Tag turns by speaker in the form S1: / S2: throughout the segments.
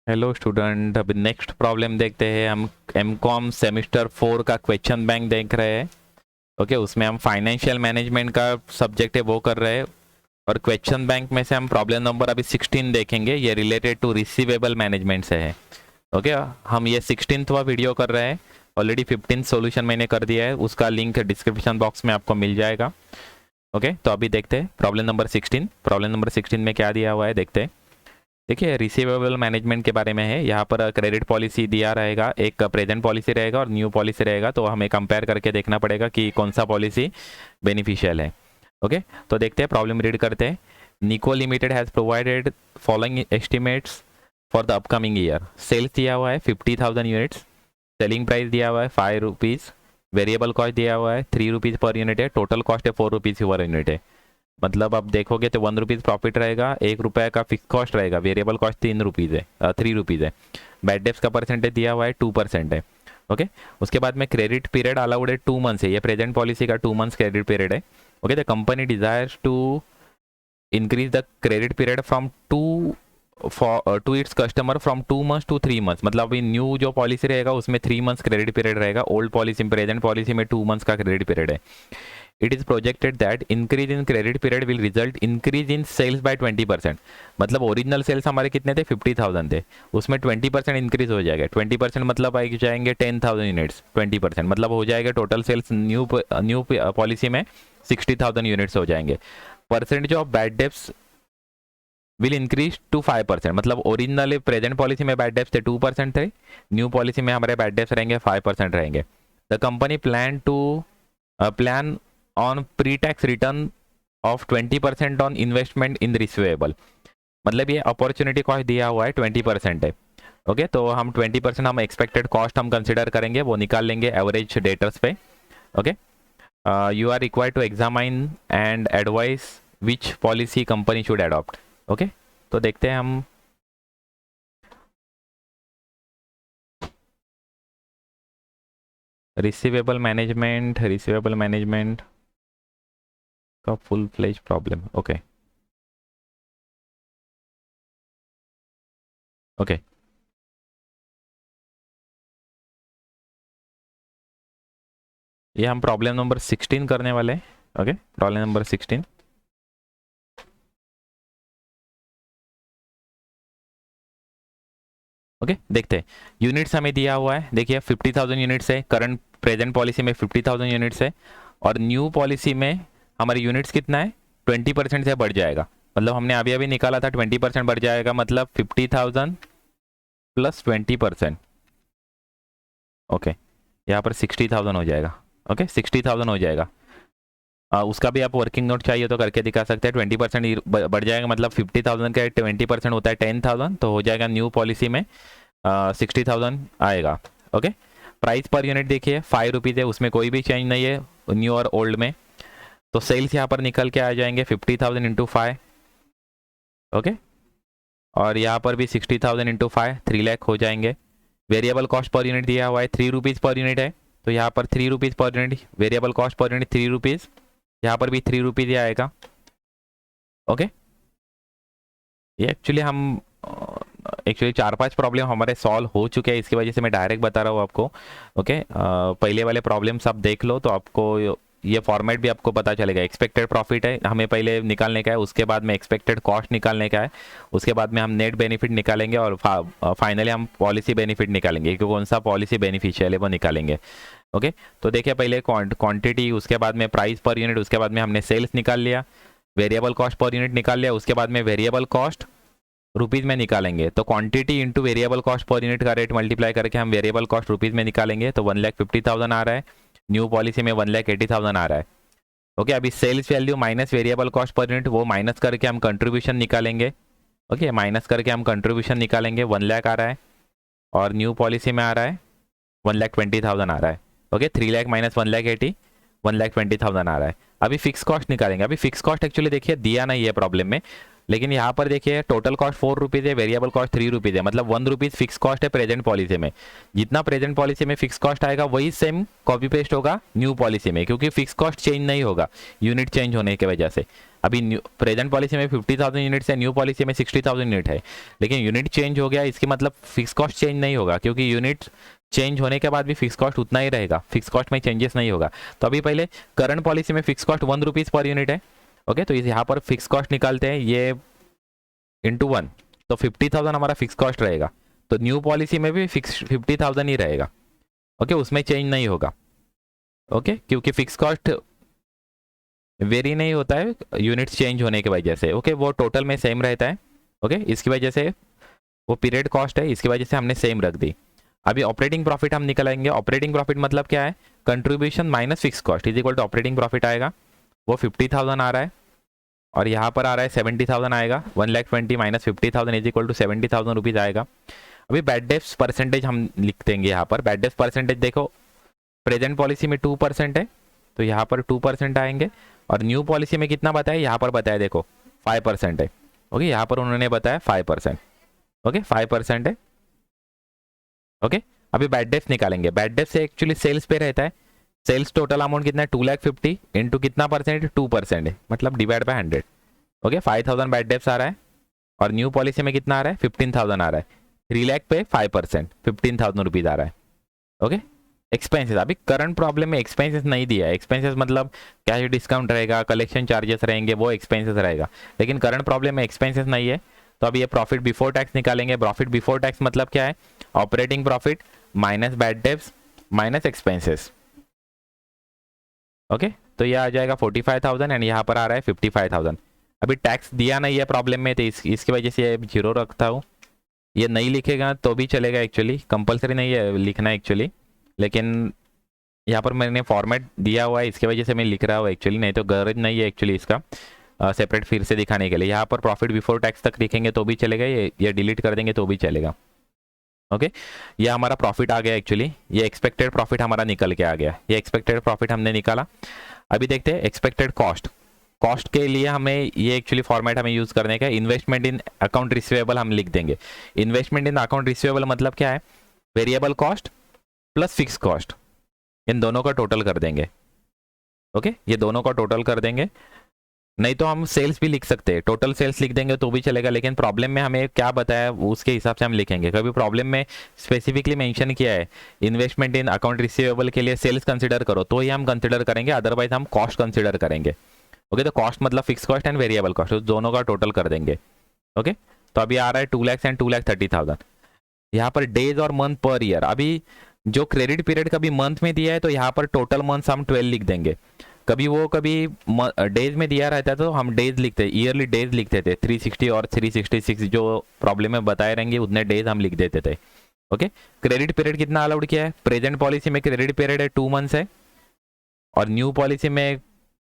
S1: Hello student, अभी next problem देखते हैं। हम एमकॉम सेमेस्टर 4 का क्वेश्चन बैंक देख रहे हैं। ओके, उसमें हम फाइनेंशियल मैनेजमेंट का सब्जेक्ट है वो कर रहे हैं। और क्वेश्चन बैंक में से हम प्रॉब्लम नंबर अभी 16 देखेंगे। ये रिलेटेड टू रिसीवेबल मैनेजमेंट से है। ओके, हम ये 16वां वीडियो कर रहे हैं। ऑलरेडी 15 सॉल्यूशन मैंने कर दिया है, उसका लिंक डिस्क्रिप्शन बॉक्स में आपको मिल जाएगा। ओके, तो अभी देखते हैं प्रॉब्लम नंबर 16। प्रॉब्लम नंबर 16 में क्या दिया हुआ है देखते हैं। देखिए, रिसीवेबल मैनेजमेंट के बारे में है। यहाँ पर क्रेडिट पॉलिसी दिया रहेगा, एक प्रेजेंट पॉलिसी रहेगा और न्यू पॉलिसी रहेगा। तो हमें कंपेयर करके देखना पड़ेगा कि कौन सा पॉलिसी बेनिफिशियल है। ओके, तो देखते हैं, प्रॉब्लम रीड करते हैं। Nico limited has provided following estimates for the upcoming year. Sales दिया हुआ है 50,000 यूनिट्स, सेलिंग प्राइस दिया हुआ है 5 रुपीज़, वेरिएबल कॉस्ट दिया हुआ है 3 रुपीज़ पर यूनिट है, टोटल कॉस्ट है 4 रुपीज़ पर यूनिट है। मतलब आप देखोगे तो 1 रुपीज़ प्रॉफिट रहेगा, 1 रुपये का फिक्स कॉस्ट रहेगा, वेरिएबल कॉस्ट 3 रुपीज़ है, 3 रुपीज़ है। बैड डेप्स का परसेंटेज दिया हुआ है 2% है। ओके, उसके बाद में क्रेडिट पीरियड अलाउड है 2 मंथ्स है। ये प्रेजेंट पॉलिसी का 2 मंथ्स क्रेडिट पीरियड है। Okay, the company desires to increase the credit period from to its customer from 2 months to 3 months. मतलब अभी न्यू जो पॉलिसी रहेगा उसमें 3 मंथ्स क्रेडिट पीरियड रहेगा, ओल्ड पॉलिसी प्रेजेंट पॉलिसी में 2 months का क्रेडिट पीरियड है। It is projected that increase in credit period will result increase in sales by 20%। मतलब ओरिजिनल सेल्स हमारे कितने थे, 50,000 थे, उसमें 20% इंक्रीज हो जाएगा। 20% मतलब आगे जाएंगे 10,000 यूनिट्स। 20% मतलब हो जाएगा टोटल सेल्स न्यू पॉलिसी में 60,000 यूनिट्स हो जाएंगे। Percentage of bad debts will increase to 5%। मतलब ओरिजिनल प्रेजेंट पॉलिसी में बैड डेप्स थे 2% थे, न्यू पॉलिसी में हमारे बैड डेप्स रहेंगे 5% रहेंगे। The company plan on pre tax return of 20% on investment in receivable. मतलब ये अपॉर्चुनिटी कॉस्ट दिया हुआ है 20% है। ओके, तो हम 20% हम एक्सपेक्टेड कॉस्ट हम कंसिडर करेंगे, वो निकाल लेंगे एवरेज डेटर्स पे। Okay, you are required to examine and advise which policy company should adopt. Okay, तो देखते हैं हम रिसीवेबल मैनेजमेंट का full fledge problem. Okay okay, ये हम प्रॉब्लम नंबर 16 करने वाले हैं। Okay, problem number 16। ओके, देखते हैं। यूनिट्स हमें दिया हुआ है, देखिए 50,000 यूनिट्स है, करंट प्रेजेंट पॉलिसी में 50,000 यूनिट्स है। और न्यू पॉलिसी में हमारे यूनिट्स कितना है, 20% से बढ़ जाएगा। मतलब हमने अभी अभी निकाला था 20% बढ़ जाएगा, मतलब 50,000 प्लस 20%। ओके, यहाँ पर 60,000 हो जाएगा। ओके, 60,000 हो जाएगा। उसका भी आप वर्किंग नोट चाहिए तो करके दिखा सकते हैं। 20% बढ़ जाएगा, मतलब 50,000 का 20% होता है 10,000, तो हो जाएगा न्यू पॉलिसी में 60,000 आएगा। ओके, प्राइस पर यूनिट देखिए 5 रुपीज़ है, उसमें कोई भी चेंज नहीं है न्यू और ओल्ड में। तो सेल्स यहाँ पर निकल के आ जाएंगे 50,000 इंटू 5। ओके, और यहाँ पर भी 60,000 इंटू 5 3 लाख हो जाएंगे। वेरिएबल कॉस्ट पर यूनिट दिया हुआ है 3 रुपीज़ पर यूनिट है, तो यहाँ पर 3 rupees per unit, variable cost per unit 3 rupees, यहाँ पर भी 3 रुपीज़ ही आएगा। ओके, ये एक्चुअली 4-5 प्रॉब्लम हमारे सॉल्व हो चुके हैं, इसकी वजह से मैं डायरेक्ट बता रहा हूँ आपको। ओके, पहले वाले प्रॉब्लम्स आप देख लो तो आपको ये फॉर्मेट भी आपको पता चलेगा। एक्सपेक्टेड प्रॉफिट है हमें पहले निकालने का है, उसके बाद में एक्सपेक्टेड कॉस्ट निकालने का है, उसके बाद में हम नेट बेनिफिट निकालेंगे और फाइनली हम पॉलिसी बेनिफिट निकालेंगे कि कौन सा पॉलिसी बेनिफिशियल है वो निकालेंगे। ओके, तो देखिए पहले क्वांटिटी, उसके बाद में प्राइस पर यूनिट, उसके बाद में हमने सेल्स निकाल लिया, वेरिएबल कॉस्ट पर यूनिट निकाल लिया, उसके बाद में वेरिएबल कॉस्ट रुपीज़ में निकालेंगे। तो quantity into variable cost per unit का रेट मल्टीप्लाई करके हम वेरिएबल कॉस्ट रुपीज़ में निकालेंगे, तो 1,50,000 आ रहा है। न्यू पॉलिसी में 1,80,000 आ रहा है। ओके, अभी sales value minus variable cost per unit, वो माइनस करके हम कंट्रीब्यूशन निकालेंगे। ओके, माइनस करके हम कंट्रीब्यूशन निकालेंगे, 1 लाख आ रहा है। और न्यू पॉलिसी में आ रहा है 1,20,000 आ रहा है। ओके, 3 लाख माइनस 1,80, 1,20,000 आ रहा है। अभी फिक्स कॉस्ट निकालेंगे। अभी फिक्स कॉस्ट एक्चुअली देखिए दिया नहीं है प्रॉब्लम में, लेकिन यहाँ पर देखिए टोटल कॉस्ट 4 रुपीज़ है, वेरिएबल कॉस्ट 3 रुपीज़ है, मतलब 1 रुपीज़ फिक्स कॉस्ट है प्रेजेंट पॉलिसी में। जितना प्रेजेंट पॉलिसी में फिक्स कॉस्ट आएगा वही सेम कॉपी पेस्ट होगा न्यू पॉलिसी में, क्योंकि फिक्स कॉस्ट चेंज नहीं होगा यूनिट चेंज होने की वजह से। अभी न्यू प्रेजेंट पॉलिसी में 50,000 यूनिट्स है, न्यू पॉलिसी में 60,000 यूनिट है, लेकिन यूनिट चेंज हो गया, इसके मतलब फिक्स कॉस्ट चेंज नहीं होगा, क्योंकि यूनिट चेंज होने के बाद भी फिक्स कॉस्ट उतना ही रहेगा, फिक्स कॉस्ट में चेंजेस नहीं होगा। तो अभी पहले करंट पॉलिसी में fix cost 1 rupees per unit है। ओके, तो यहाँ पर फिक्स कॉस्ट निकालते हैं, ये इंटू 1, तो 50,000 हमारा फिक्स कॉस्ट रहेगा। तो न्यू पॉलिसी में भी फिक्स 50,000 ही रहेगा। ओके, उसमें चेंज नहीं होगा। ओके, क्योंकि फिक्स कॉस्ट वेरी नहीं होता है यूनिट्स चेंज होने की वजह से। ओके, वो टोटल में सेम रहता है। ओके, इसकी वजह से वो पीरियड कॉस्ट है, इसकी वजह से हमने सेम रख दी। अभी ऑपरेटिंग प्रॉफिट हम निकालेंगे। ऑपरेटिंग प्रॉफिट मतलब क्या है, contribution minus fix cost is equal to operating profit आएगा, वो 50,000 आ रहा है, और यहाँ पर आ रहा है 70,000 आएगा। 1,20,000 minus 50,000 is equal to 70,000 rupees आएगा। अभी बैड डेप्स परसेंटेज हम लिख देंगे यहाँ पर। बैड डेप्स परसेंटेज देखो, प्रेजेंट पॉलिसी में 2% है, तो यहाँ पर 2% आएंगे, और न्यू पॉलिसी में कितना बताया, यहाँ पर बताया देखो 5% है। ओके, यहाँ पर उन्होंने बताया 5%। ओके, 5% है। ओके, अभी बैड डेप्स निकालेंगे। बैड डेप्स से एक्चुअली सेल्स पे रहता है, सेल्स टोटल अमाउंट कितना है 2,50,000 इंटू कितना परसेंट, 2% है, मतलब divide by 100। Okay, 5,000 bad debts आ रहा है, और न्यू पॉलिसी में कितना आ रहा है 15,000 आ रहा है। 3 लाख पे 5%, 15,000 रुपीज़ आ रहा है। ओके, एक्सपेंसेस, अभी करंट प्रॉब्लम में एक्सपेंसेस नहीं दिया है। एक्सपेंसेस मतलब कैश डिस्काउंट रहेगा, कलेक्शन चार्जेस रहेंगे, वो एक्सपेंसेस रहेगा, लेकिन करंट प्रॉब्लम में एक्सपेंसेस नहीं है। तो अभी ये प्रॉफिट बिफोर टैक्स निकालेंगे। प्रॉफिट बिफोर टैक्स मतलब क्या है, operating profit minus bad debts minus expenses. Okay, तो ये आ जाएगा 45,000 एंड यहाँ पर आ रहा है 55,000। अभी टैक्स दिया नहीं है प्रॉब्लम में, तो इसकी वजह से ये जीरो रखता हूँ। ये नहीं लिखेगा तो भी चलेगा, एक्चुअली कंपलसरी नहीं है लिखना एक्चुअली, लेकिन यहाँ पर मैंने फॉर्मेट दिया हुआ है, इसकी वजह से मैं लिख रहा हूँ एक्चुअली, नहीं तो गरज नहीं है एक्चुअली इसका सेपरेट फिर से दिखाने के लिए। यहाँ पर प्रॉफिट बिफोर टैक्स तक लिखेंगे तो भी चलेगा, ये डिलीट कर देंगे तो भी चलेगा। ओके, ये हमारा प्रॉफिट आ गया एक्चुअली, ये एक्सपेक्टेड प्रॉफिट हमारा निकल के आ गया, ये एक्सपेक्टेड प्रॉफिट हमने निकाला। अभी देखते हैं एक्सपेक्टेड कॉस्ट। कॉस्ट के लिए हमें ये एक्चुअली फॉर्मेट हमें यूज करने का, इन्वेस्टमेंट इन अकाउंट रिसीवेबल हम लिख देंगे। इन्वेस्टमेंट इन अकाउंट रिसीवेबल मतलब क्या है, variable cost plus fix cost, इन दोनों का टोटल कर देंगे। ओके, ये दोनों का टोटल कर देंगे। नहीं तो हम सेल्स भी लिख सकते हैं, टोटल सेल्स लिख देंगे तो भी चलेगा, लेकिन प्रॉब्लम में हमें क्या बताया उसके हिसाब से हम लिखेंगे। कभी प्रॉब्लम में स्पेसिफिकली मेंशन किया है इन्वेस्टमेंट इन अकाउंट रिसीवेबल के लिए सेल्स कंसीडर करो, तो ही हम कंसीडर करेंगे, अदरवाइज हम कॉस्ट कंसीडर करेंगे। ओके, तो कॉस्ट मतलब fix cost and variable cost, तो दोनों का टोटल कर देंगे। ओके, तो अभी आ रहा है 2 लाख एंड 2,30,000। यहाँ पर डेज और मंथ पर ईयर, अभी जो क्रेडिट पीरियड कभी मंथ में दिया है तो यहाँ पर टोटल मंथ्स हम 12 लिख देंगे। कभी डेज में दिया रहता है तो हम डेज लिखते, ईयरली डेज लिखते थे, 360 और 366 जो प्रॉब्लम में बताए रहेंगे उतने डेज हम लिख देते थे। ओके, क्रेडिट पीरियड कितना अलाउड किया है, प्रेजेंट पॉलिसी में क्रेडिट पीरियड है 2 मंथ्स है, और न्यू पॉलिसी में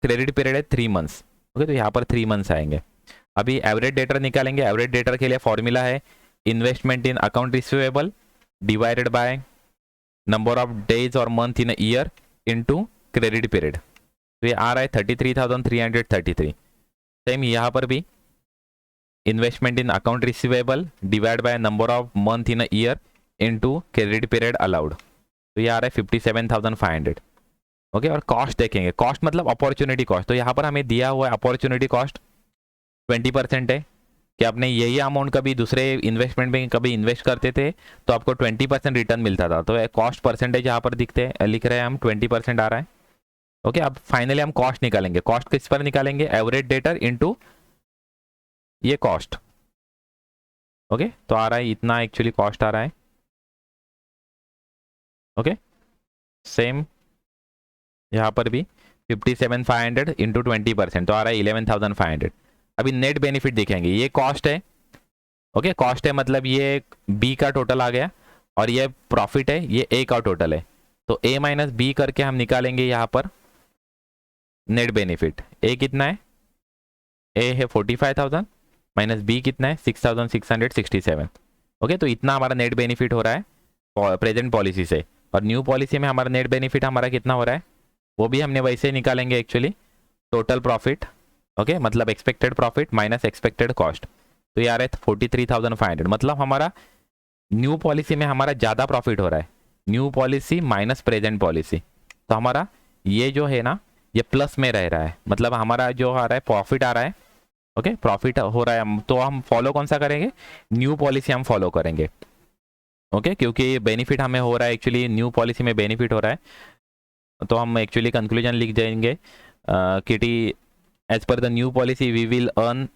S1: क्रेडिट पीरियड है 3 मंथ्स। ओके, तो यहाँ पर 3 मंथ्स आएंगे। अभी एवरेज डेटर निकालेंगे। एवरेज डेटर के लिए फॉर्मूला है investment in account receivable divided by number of days और month in year into credit period, तो ये आ रहा है 33,333। सेम यहाँ पर भी investment in account receivable divide by number of month in year into credit period allowed, तो ये आ रहा है 57,500। ओके, और कॉस्ट देखेंगे, कॉस्ट मतलब अपॉर्चुनिटी कॉस्ट, तो यहाँ पर हमें दिया हुआ है अपॉर्चुनिटी कॉस्ट 20% है कि आपने यही अमाउंट कभी दूसरे इन्वेस्टमेंट में कभी इन्वेस्ट करते थे तो आपको 20% रिटर्न मिलता था, तो कॉस्ट परसेंटेज यहाँ पर लिख रहे हैं हम 20% आ रहा है। ओके, अब फाइनली हम कॉस्ट निकालेंगे। कॉस्ट किस पर निकालेंगे, एवरेज डेटर इनटू ये कॉस्ट। ओके, तो आ रहा है इतना एक्चुअली कॉस्ट आ रहा है। ओके, सेम यहाँ पर भी 57,500 इंटू 20%, तो आ रहा है 11,500। अभी नेट बेनिफिट दिखेंगे, ये कॉस्ट है। ओके, कॉस्ट है मतलब ये बी का टोटल आ गया, और ये प्रॉफिट है, ये ए का टोटल है, तो ए माइनस बी करके हम निकालेंगे यहाँ पर नेट बेनिफिट। ए कितना है, ए है 45,000 माइनस बी कितना है 6,667। ओके, तो इतना हमारा नेट बेनिफिट हो रहा है प्रेजेंट पॉलिसी से, और न्यू पॉलिसी में हमारा नेट बेनिफिट हमारा कितना हो रहा है वो भी हमने वैसे ही निकालेंगे एक्चुअली, टोटल प्रॉफिट। ओके, मतलब expected profit minus expected cost, तो ये आ रहा है 43,500। मतलब हमारा न्यू पॉलिसी में हमारा ज़्यादा प्रॉफिट हो रहा है, new policy minus present policy, तो हमारा ये जो है ना ये प्लस में रह रहा है, मतलब हमारा जो आ रहा है प्रॉफिट आ रहा है, ओके प्रॉफिट हो रहा है, तो हम फॉलो कौन सा करेंगे, न्यू पॉलिसी हम फॉलो करेंगे, ओके क्योंकि बेनिफिट हमें हो रहा है, एक्चुअली न्यू पॉलिसी में बेनिफिट हो रहा है, तो हम एक्चुअली कंक्लूजन लिख देंगे कि as per the new policy we will earn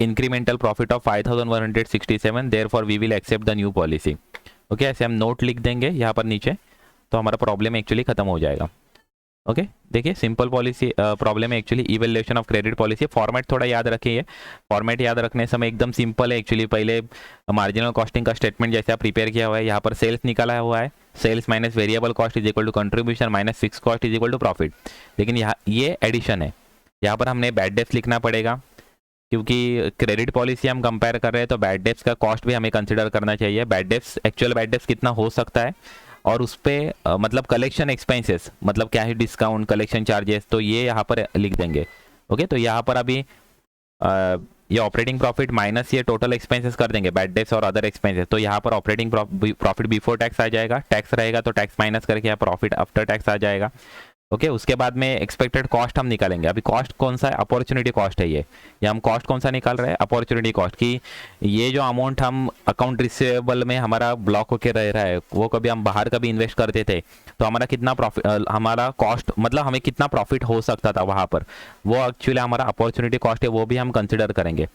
S1: incremental profit of 5167, therefore we will accept the new policy, okay ऐसे हम नोट लिख देंगे यहाँ पर नीचे, तो हमारा प्रॉब्लम एक्चुअली खत्म हो जाएगा, ओके देखिए सिंपल पॉलिसी प्रॉब्लम है actually, evaluation of credit policy. Format थोड़ा याद रखिए, फॉर्मेट याद रखने समय एकदम सिंपल है एक्चुअली, पहले मार्जिनल कॉस्टिंग का स्टेटमेंट जैसे आप प्रिपेयर किया हुआ है, यहाँ पर सेल्स निकाला हुआ है, sales minus variable cost is equal to contribution minus fix cost is equal to profit, लेकिन यहाँ ये एडिशन है, यहाँ पर हमने बैड डेप्स लिखना पड़ेगा, क्योंकि क्रेडिट पॉलिसी हम कंपेयर कर रहे हैं तो बैड डेप्स का कॉस्ट भी हमें कंसिडर करना चाहिए, bad debts actual bad debts कितना हो सकता है, और उस पर मतलब कलेक्शन एक्सपेंसेस मतलब क्या है, डिस्काउंट कलेक्शन चार्जेस, तो ये यहाँ पर लिख देंगे, ओके तो यहाँ पर अभी ये ऑपरेटिंग प्रॉफिट माइनस ये टोटल एक्सपेंसेस कर देंगे, बैड डेप्स और अदर एक्सपेंसेस, तो यहाँ पर ऑपरेटिंग प्रॉफिट बिफोर टैक्स आ जाएगा, टैक्स रहेगा तो टैक्स माइनस करके यहाँ प्रॉफिट आफ्टर टैक्स आ जाएगा, ओके उसके बाद में एक्सपेक्टेड कॉस्ट हम निकालेंगे, अभी कॉस्ट कौन सा है, अपॉर्चुनिटी कॉस्ट है ये हम कॉस्ट कौन सा निकाल रहे हैं, अपॉर्चुनिटी कॉस्ट की ये जो अमाउंट हम अकाउंट रिसीवेबल में हमारा ब्लॉक होके रह रहा है, वो कभी हम बाहर कभी इन्वेस्ट करते थे तो हमारा कितना प्रॉफिट, हमारा कॉस्ट मतलब हमें कितना प्रॉफिट हो सकता था वहाँ पर, वो एक्चुअली हमारा अपॉर्चुनिटी कॉस्ट है, वो भी हम कंसिडर करेंगे,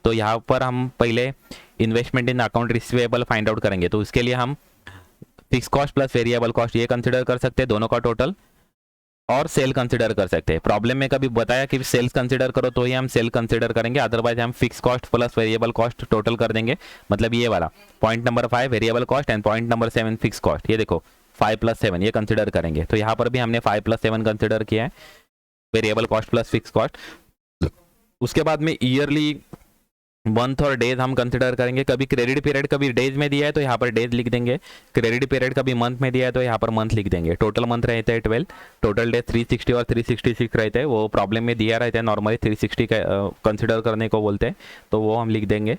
S1: तो यहाँ पर हम पहले investment in account receivable find out करेंगे, तो उसके लिए हम fix cost plus variable cost ये कंसिडर कर सकते हैं दोनों का टोटल, और सेल कंसिडर कर सकते हैं, प्रॉब्लम में कभी बताया कि सेल्स कंसिडर करो तो ही हम सेल कंसिडर करेंगे, अदरवाइज हम fix cost plus variable cost total कर देंगे, मतलब ये वाला point number 5 variable cost and point number 7 fix cost, ये देखो 5 + 7 ये कंसिडर करेंगे, तो यहाँ पर भी हमने 5 + 7 कंसिडर किया है, variable cost plus fix cost, उसके बाद में ईयरली मंथ और डेज हम कंसिडर करेंगे, कभी क्रेडिट पीरियड कभी डेज में दिया है तो यहाँ पर डेज लिख देंगे, क्रेडिट पीरियड कभी मंथ में दिया है तो यहाँ पर मंथ लिख देंगे, टोटल मंथ रहते हैं 12, टोटल डेज 360 और 366 रहते हैं, वो प्रॉब्लम में दिया रहता है नॉर्मली 360 कंसिडर करने को बोलते हैं, तो वो हम लिख देंगे,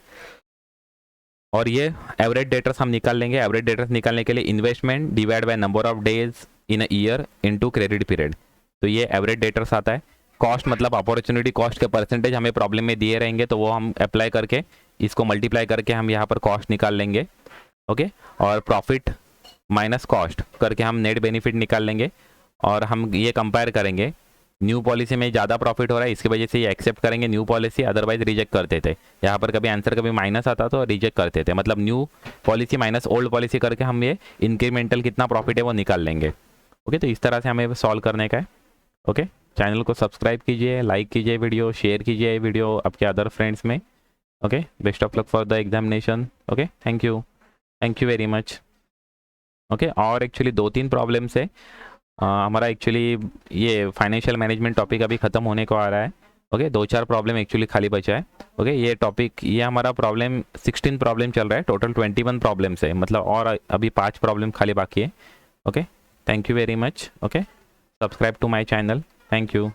S1: और ये एवरेज डेटर्स हम निकाल लेंगे, एवरेज डेटर्स निकालने के लिए investment divide by number of days in a year into credit period, तो ये एवरेज डेटर्स आता है, कॉस्ट मतलब अपॉर्चुनिटी कॉस्ट के परसेंटेज हमें प्रॉब्लम में दिए रहेंगे तो वो हम अप्लाई करके इसको मल्टीप्लाई करके हम यहाँ पर कॉस्ट निकाल लेंगे, ओके और प्रॉफिट माइनस कॉस्ट करके हम नेट बेनिफिट निकाल लेंगे, और हम ये कंपेयर करेंगे न्यू पॉलिसी में ज़्यादा प्रॉफिट हो रहा है इसकी वजह से ये एक्सेप्ट करेंगे न्यू पॉलिसी, अदरवाइज रिजेक्ट करते थे, यहाँ पर कभी आंसर कभी माइनस आता तो रिजेक्ट करते थे, मतलब new policy minus old policy करके हम ये इंक्रीमेंटल कितना प्रॉफिट है वो निकाल लेंगे, ओके तो इस तरह से हमें सॉल्व करने का है, ओके चैनल को सब्सक्राइब कीजिए, लाइक कीजिए वीडियो, शेयर कीजिए वीडियो आपके अदर फ्रेंड्स में, okay best of luck for the examination, okay thank you very much, okay और एक्चुअली 2-3 प्रॉब्लम्स है, हमारा एक्चुअली ये फाइनेंशियल मैनेजमेंट टॉपिक अभी ख़त्म होने को आ रहा है, ओके 2-4 प्रॉब्लम एक्चुअली खाली बचा है, ओके ये टॉपिक ये हमारा प्रॉब्लम 16 प्रॉब्लम चल रहा है, टोटल 21 प्रॉब्लम्स है, मतलब और अभी 5 प्रॉब्लम खाली बाकी है, okay thank you very much, okay subscribe to my channel, thank you.